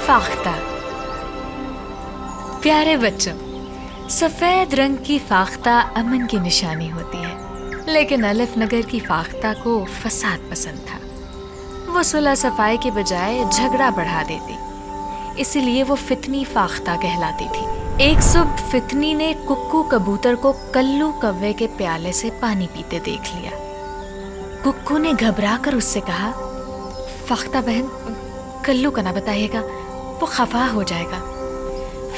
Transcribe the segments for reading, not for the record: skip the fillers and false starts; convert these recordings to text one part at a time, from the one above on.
فاختہ۔ پیارے بچوں، سفید رنگ کی فاختہ امن کی نشانی ہوتی ہے، لیکن الف نگر کی فاختہ کو فساد پسند تھا۔ وہ صلح صفائی کے بجائے جھگڑا بڑھا دیتی، اسی لیے وہ فتنی فاختہ کہلاتی تھی۔ ایک صبح فتنی نے ککو کبوتر کو کلو کوے کے پیالے سے پانی پیتے دیکھ لیا۔ ککو نے گھبرا کر اس سے کہا، فاختہ بہن، کلو کا نہ بتائیے گا، وہ خفا ہو جائے گا۔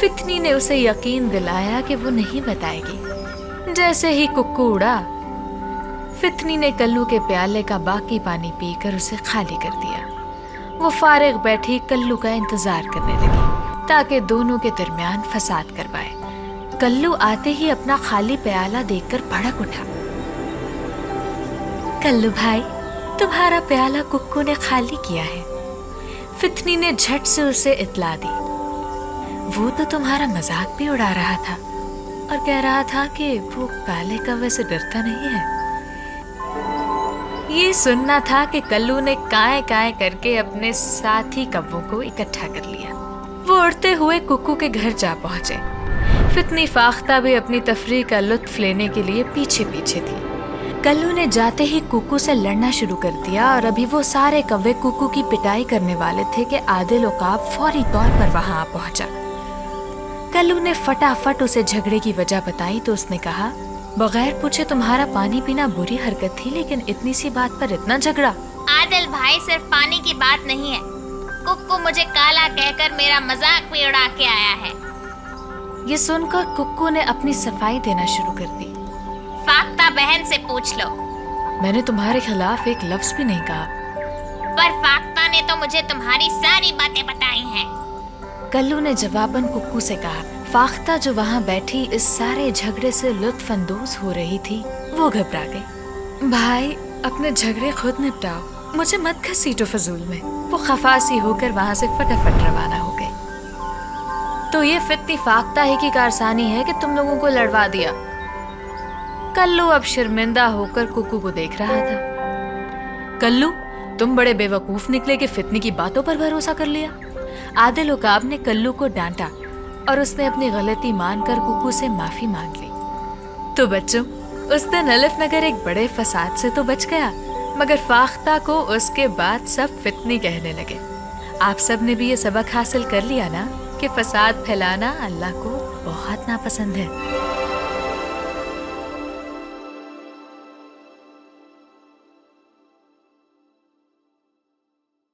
فتنی نے اسے یقین دلایا کہ وہ نہیں بتائے گی۔ جیسے ہی ککو اڑا، فتنی نے کلو کے پیالے کا باقی پانی پی کر اسے خالی کر دیا۔ وہ فارغ بیٹھی کلو کا انتظار کرنے لگی تاکہ دونوں کے درمیان فساد کروائے۔ کلو آتے ہی اپنا خالی پیالہ دیکھ کر بھڑک اٹھا۔ کلو بھائی، تمہارا پیالہ ککو نے خالی کیا ہے۔ فتنی نے جھٹ سے اسے اطلاع دی۔ وہ تو تمہارا مذاق بھی اڑا رہا تھا اور کہہ رہا تھا کہ وہ کالے کوے سے ڈرتا نہیں ہے۔ یہ سننا تھا کہ کلو نے کائیں کائیں کر کے اپنے ساتھی کووں کو اکٹھا کر لیا۔ وہ اڑتے ہوئے ککو کے گھر جا پہنچے۔ فتنی فاختہ بھی اپنی تفریح کا لطف لینے کے لیے پیچھے پیچھے تھی۔ کلو نے جاتے ہی ککو سے لڑنا شروع کر دیا اور ابھی وہ سارے کوے ککو کی پٹائی کرنے والے تھے کہ عادل عقاب فوری طور پر وہاں آ پہنچا۔ کلو نے فٹافٹ اسے جھگڑے کی وجہ بتائی تو اس نے کہا، بغیر پوچھے تمہارا پانی پینا بری حرکت تھی، لیکن اتنی سی بات پر اتنا جھگڑا؟ عادل بھائی، صرف پانی کی بات نہیں ہے، ککو مجھے کالا کہہ کر میرا مذاق بھی اڑا کے آیا ہے۔ یہ سن کر ککو نے اپنی صفائی دینا شروع کر دی۔ فاختہ بہن سے پوچھ لو۔ میں نے تمہارے خلاف ایک لفظ بھی نہیں کہا۔ پر فاختہ نے تو مجھے تمہاری ساری باتیں بتائی ہیں۔ کلو نے جواباً ککو سے کہا۔ فاختہ جو وہاں بیٹھی اس سارے جھگڑے سے لطف اندوز ہو رہی تھی، وہ گھبرا گئی۔ بھائی، اپنے جھگڑے خود نپٹاؤ، مجھے مت گھسیٹو فضول میں۔ وہ خفاسی ہو کر وہاں سے فٹافٹ روانہ ہو گئی۔ تو یہ فتنی فاختہ ہی کی کارسانی ہے کہ تم لوگوں کو لڑوا دیا۔ کلو اب شرمندہ ہو کر ککو کو دیکھ رہا تھا۔ کلو، تم بڑے بے وقوف نکلے کہ فتنی کی باتوں پر بھروسہ کر لیا۔ عادل عقاب نے کلو کو ڈانٹا اور اس نے اپنی غلطی مان کر ککو سے معافی مانگ لی۔ تو بچوں، اس دن الف نگر ایک بڑے فساد سے تو بچ گیا، مگر فاختہ کو اس کے بعد سب فتنی کہنے لگے۔ آپ سب نے بھی یہ سبق حاصل کر لیا نا کہ فساد پھیلانا اللہ کو بہت ناپسند ہے۔